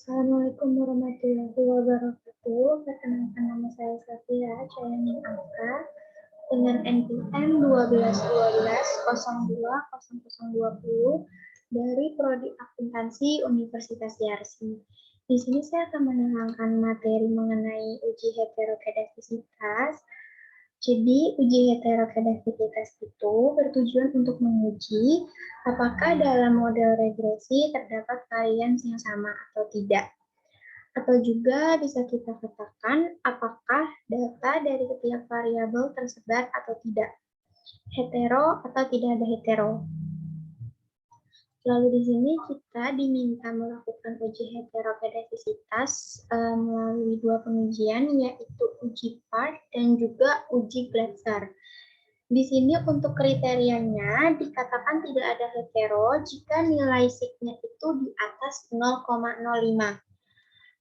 Assalamualaikum warahmatullahi wabarakatuh. Perkenalkan nama saya Safira Cayamin Afka dengan NPM 1212-020020 dari Prodi Akuntansi Universitas Yarsi. Di sini saya akan menerangkan materi mengenai uji heterokedafisitas. Jadi, uji heterokedafisitas itu bertujuan untuk menguji apakah dalam model regresi terdapat varians yang sama atau tidak. Atau juga bisa kita katakan apakah data dari setiap variabel tersebar atau tidak. Hetero atau tidak ada hetero. Lalu di sini kita diminta melakukan uji heterokedafisitas melalui dua pengujian, yaitu uji Park dan juga uji Glatzer. Di sini untuk kriterianya dikatakan tidak ada hetero jika nilai sigma itu di atas 0,05.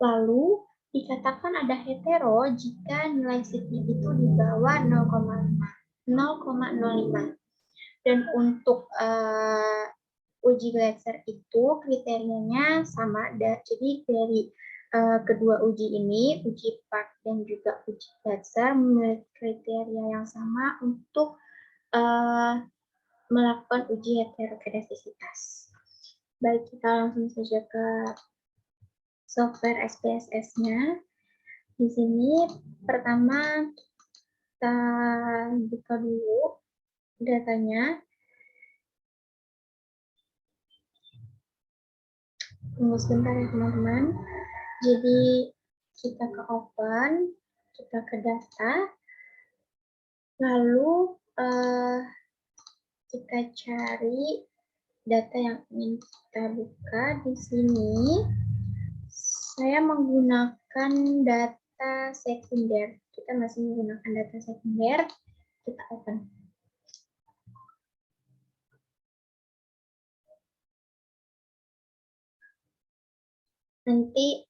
Lalu dikatakan ada hetero jika nilai sigma itu di bawah 0,05. Dan untuk uji Glatzer itu kriterianya sama, jadi dari kedua uji ini, uji Park dan juga uji Glatzer memiliki kriteria yang sama untuk melakukan uji heterokedafisitas. Baik, kita langsung saja ke software SPSS-nya. Di sini pertama kita buka dulu datanya. Tunggu sebentar ya teman-teman. Jadi kita ke open, kita ke data, lalu kita cari data yang ingin kita buka. Di sini saya menggunakan data sekunder. Kita masih menggunakan data sekunder. Kita open. Nanti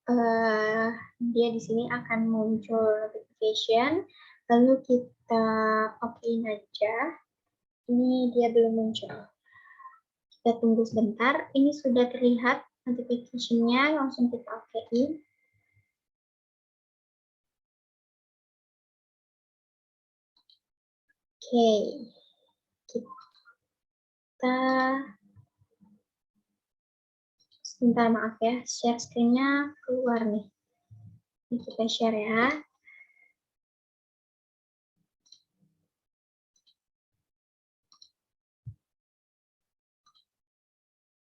dia di sini akan muncul notification, lalu kita okein aja. Ini dia belum muncul. Kita tunggu sebentar. Ini sudah terlihat notification-nya, langsung kita okein. Oke. Kita sebentar, maaf ya, share screen-nya keluar nih. Ini kita share ya.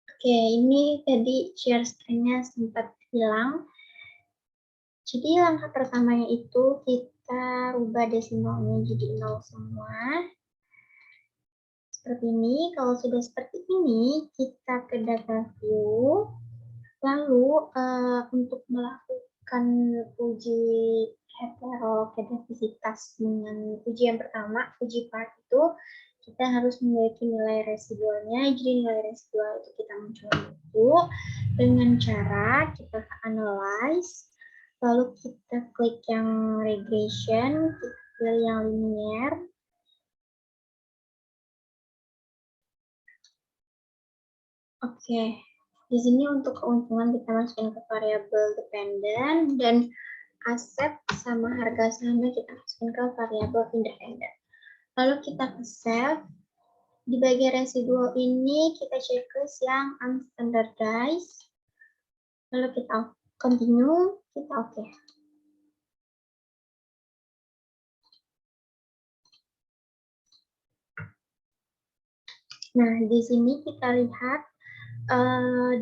Oke, ini tadi share screen-nya sempat hilang. Jadi langkah pertamanya itu kita rubah desimalnya jadi 0 semua. Seperti ini. Kalau sudah seperti ini, kita ke data view. Lalu untuk melakukan uji heterokedafisitas dengan uji yang pertama, uji Park itu, kita harus memiliki nilai residualnya. Jadi nilai residual itu kita munculkan dulu dengan cara kita analyze, lalu kita klik yang regression, kita pilih yang linear. Oke. Di sini untuk keuntungan kita masukin ke variabel dependent dan aset sama harga sahamnya kita masukin ke variabel independen. Lalu kita ke save. Di bagian residual ini kita checklist yang unstandardized. Lalu kita continue, kita oke. Nah, di sini kita lihat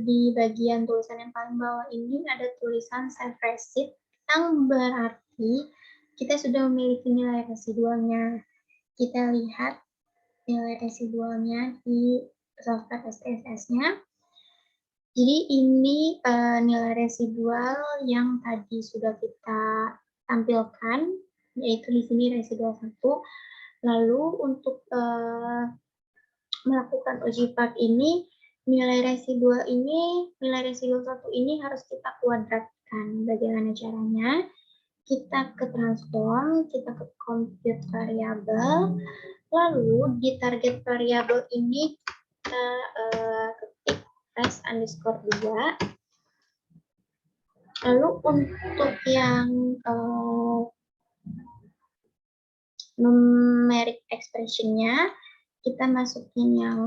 di bagian tulisan yang paling bawah ini ada tulisan save receipt yang berarti kita sudah memiliki nilai residualnya. Kita lihat nilai residualnya di software SPSS-nya. Jadi ini nilai residual yang tadi sudah kita tampilkan, yaitu di sini residual 1. Lalu untuk melakukan uji Park ini, nilai residual 1 ini harus kita kuadratkan. Bagaimana caranya? Kita ke transform, kita ke compute variable, lalu di target variable ini kita ketik s_2. Lalu untuk yang numeric expression-nya, kita masukin yang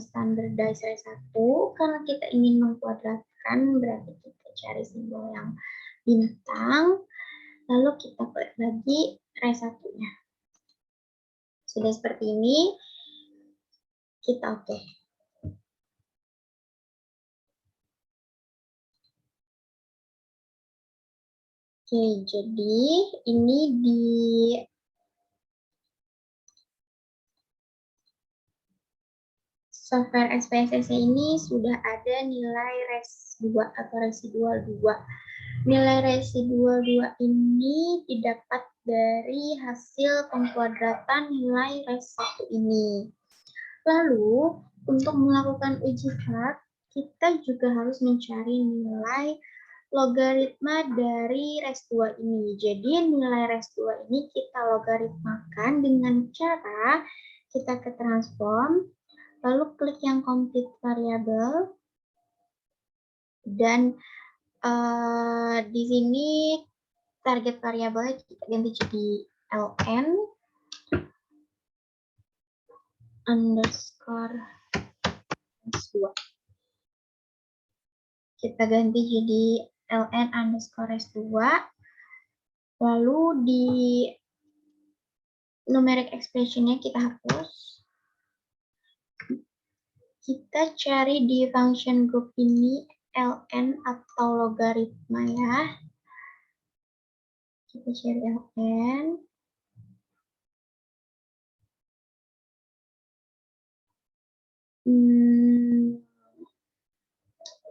standardized res 1, karena kita ingin mengkuadratkan, berarti kita cari simbol yang bintang, lalu kita klik lagi res 1-nya. Sudah seperti ini, kita oke. Oke, jadi ini di software SPSS ini sudah ada nilai res 2 atau residual 2. Nilai residual 2 ini didapat dari hasil pengkuadratan nilai res 1 ini. Lalu, untuk melakukan uji hak, kita juga harus mencari nilai logaritma dari res 2 ini. Jadi, nilai res 2 ini kita logaritmakan dengan cara kita ke transform, lalu klik yang complete variable, dan di sini target variabelnya kita ganti jadi ln underscore S2. Kita ganti jadi ln underscore S2. Lalu di numeric expression-nya kita hapus. Kita cari di function group ini ln atau logaritma ya. Kita cari ln.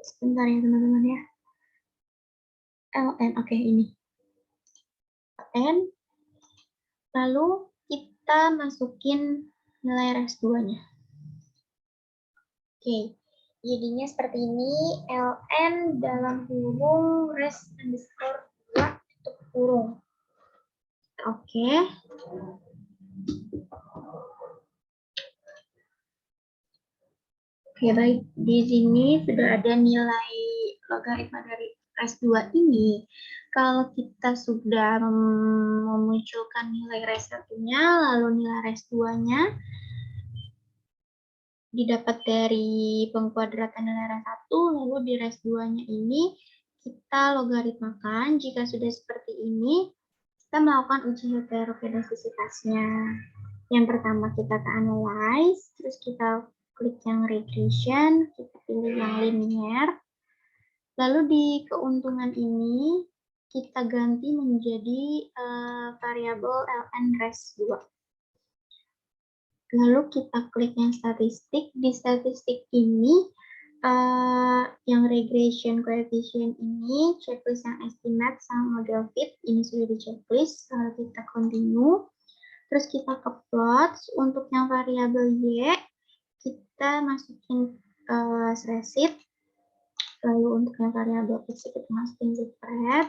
Sebentar ya teman-teman ya. ln, oke, ini. ln. Lalu kita masukin nilai res 2-nya. Oke, jadinya seperti ini, ln dalam kurung res underscore 2 tutup kurung. Oke. Oke, baik. Di sini sudah ada nilai logaritma dari res 2 ini. Kalau kita sudah memunculkan nilai res 1-nya, lalu nilai res 2-nya didapat dari pengkuadratan nilai res 1, lalu di res 2-nya ini kita logaritmakan. Jika sudah seperti ini, kita melakukan uji heterokedastisitasnya. Yang pertama kita ke analyze, terus kita klik yang regression, kita pilih yang linear. Lalu di keuntungan ini, kita ganti menjadi variabel ln res 2. Lalu kita klik yang statistik. Di statistik ini, yang regression coefficient ini, checklist yang estimate sama model fit, ini sudah di checklist. Lalu kita continue. Terus kita ke plot. Untuk yang variabel Y, kita masukin spreadsheet. Lalu untuk yang variabel X, kita masukin zipRef.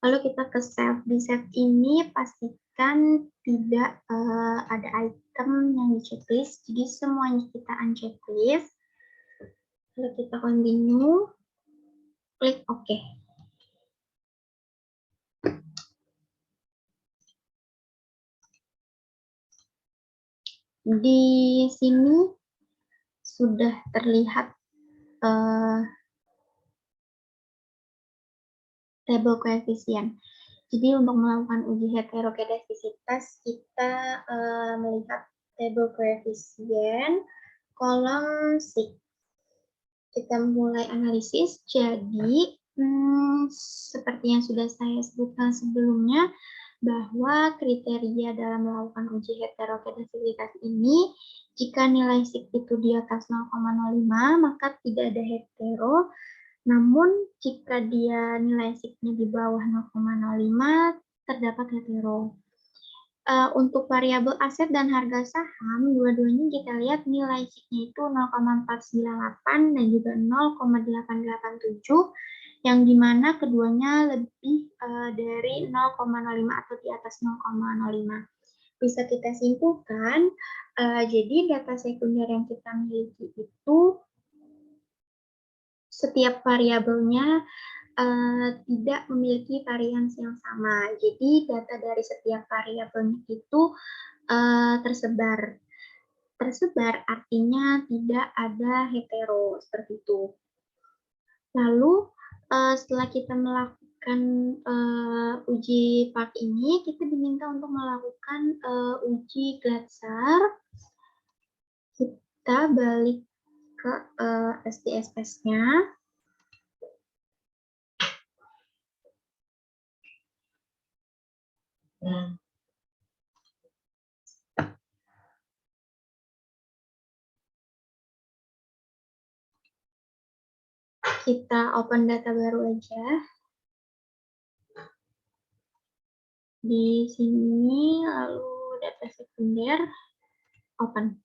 Lalu kita ke save. Di save ini pastikan tidak ada item yang di checklist. Jadi semuanya kita unchecklist. Lalu kita continue. Klik OK. Di sini sudah terlihat table koefisien. Jadi untuk melakukan uji heterokedastisitas, kita melihat table koefisien kolom 6. Kita mulai analisis. Jadi seperti yang sudah saya sebutkan sebelumnya, bahwa kriteria dalam melakukan uji heterokedastisitas ini, jika nilai SIG itu di atas 0,05, maka tidak ada hetero. Namun, jika dia nilai SIG-nya di bawah 0,05, terdapat hetero. Untuk variabel aset dan harga saham, dua-duanya kita lihat nilai SIG-nya itu 0,498 dan juga 0,887, yang dimana keduanya lebih dari 0,05 atau di atas 0,05. Bisa kita simpulkan, jadi data sekunder yang kita miliki itu setiap variabelnya tidak memiliki varians yang sama. Jadi data dari setiap variabelnya itu tersebar. Tersebar artinya tidak ada hetero, seperti itu. Lalu setelah kita melakukan uji part ini, kita diminta untuk melakukan uji Glatzer. Kita balik ke SPSS-nya. Kita open data baru aja. Di sini, lalu data sekunder, open.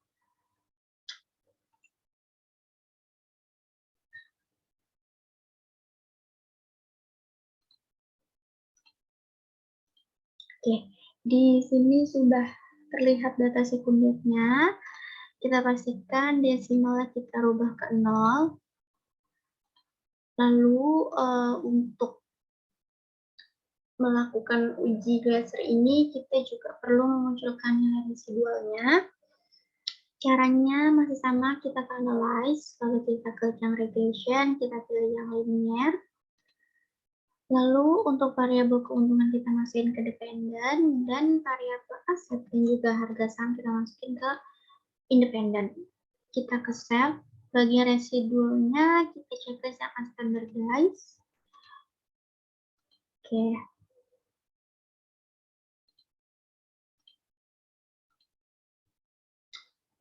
Oke, di sini sudah terlihat data sekundernya. Kita pastikan desimalnya kita rubah ke 0. Lalu untuk melakukan uji Glatzer ini, kita juga perlu memunculkan nilai residualnya. Caranya masih sama, kita ke analyze, lalu kita klik yang regression, kita pilih yang linear. Lalu untuk variabel keuntungan kita masukin ke dependen, dan variabel aset dan juga harga saham kita masukin ke independen. Kita ke save, bagian residualnya kita checklist yang standardize. Oke.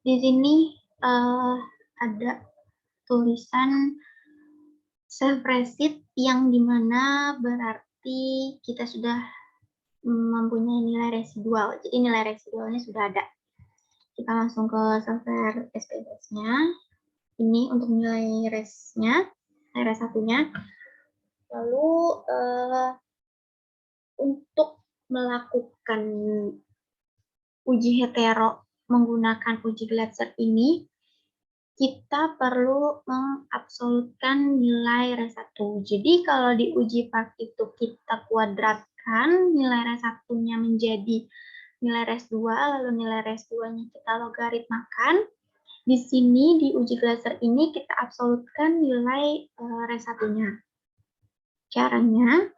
Di sini ada tulisan save receipt yang dimana berarti kita sudah mempunyai nilai residual. Jadi nilai residualnya sudah ada. Kita langsung ke software SPSS-nya. Ini untuk nilai res-nya, nilai res satunya. Lalu untuk melakukan uji hetero menggunakan uji Glatzer ini, kita perlu mengabsolutkan nilai res 1. Jadi kalau di uji part itu kita kuadratkan nilai res 1-nya menjadi nilai res 2, lalu nilai res 2-nya kita logaritmakan. Di sini di uji Glatzer ini kita absolutkan nilai res 1-nya. Caranya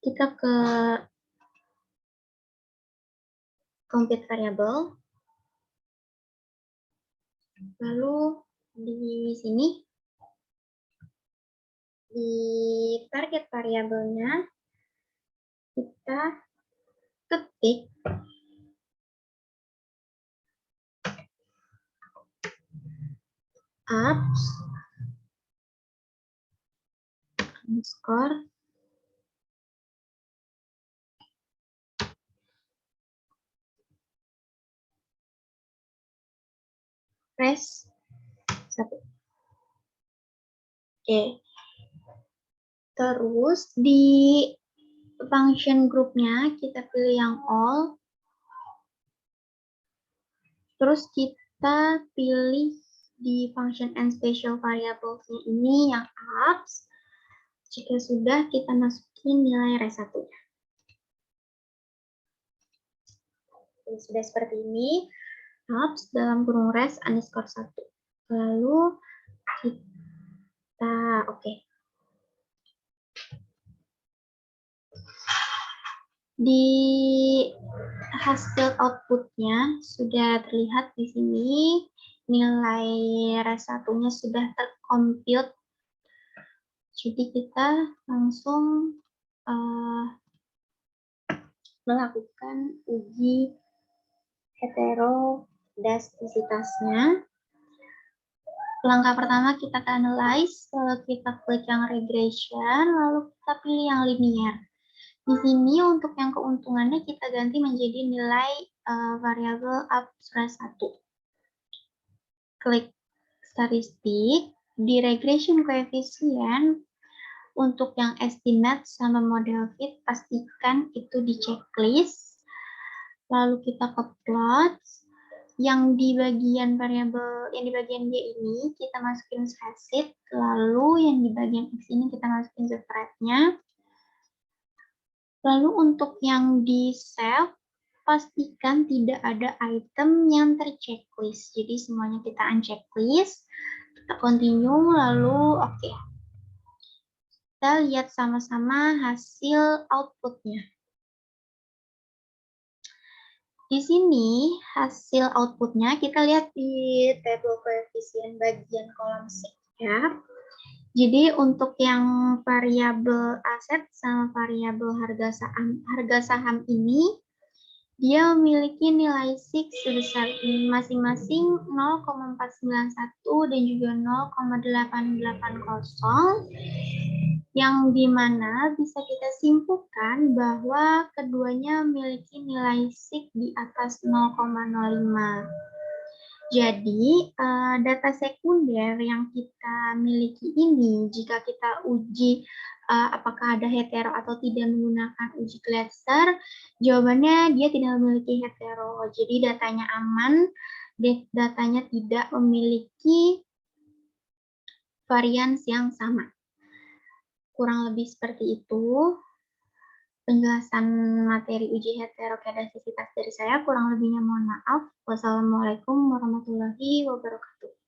kita ke compute variable. Lalu di sini di target variabelnya kita ketik apps underscore res 1. Oke. Terus di function groupnya kita pilih yang all. Terus kita pilih di function and special variables ini yang apps. Jika sudah, kita masukin nilai res 1-nya. Sudah seperti ini, apps dalam kurung res underscore 1. Lalu kita oke. Di hasil outputnya sudah terlihat di sini nilai res 1-nya sudah tercompute. Jadi kita langsung melakukan uji heterodastisitasnya. Langkah pertama kita ke analyze, lalu kita klik yang regression, lalu kita pilih yang linear. Di sini untuk yang keuntungannya kita ganti menjadi nilai variabel apps res 1. Klik statistik, di regression coefficient untuk yang estimate sama model fit pastikan itu di checklist. Lalu kita ke plot, yang di bagian variabel, yang di bagian Y ini kita masukin facet, lalu yang di bagian X ini kita masukin spread-nya. Lalu untuk yang di save, pastikan tidak ada item yang terchecklist. Jadi semuanya kita unchecklist, kita continue, lalu oke. Kita lihat sama-sama hasil outputnya. Di sini hasil outputnya kita lihat di tabel koefisien bagian kolom C ya. Jadi untuk yang variabel aset sama variabel harga saham ini dia memiliki nilai SIX sebesar masing-masing 0,491 dan juga 0,880 yang dimana bisa kita simpulkan bahwa keduanya memiliki nilai SIX di atas 0,05. Jadi, data sekunder yang kita miliki ini, jika kita uji apakah ada hetero atau tidak menggunakan uji Glatzer, jawabannya dia tidak memiliki hetero. Jadi, datanya aman, datanya tidak memiliki varians yang sama. Kurang lebih seperti itu penjelasan materi uji heterokedastisitas dari saya. Kurang lebihnya mohon maaf. Wassalamualaikum warahmatullahi wabarakatuh.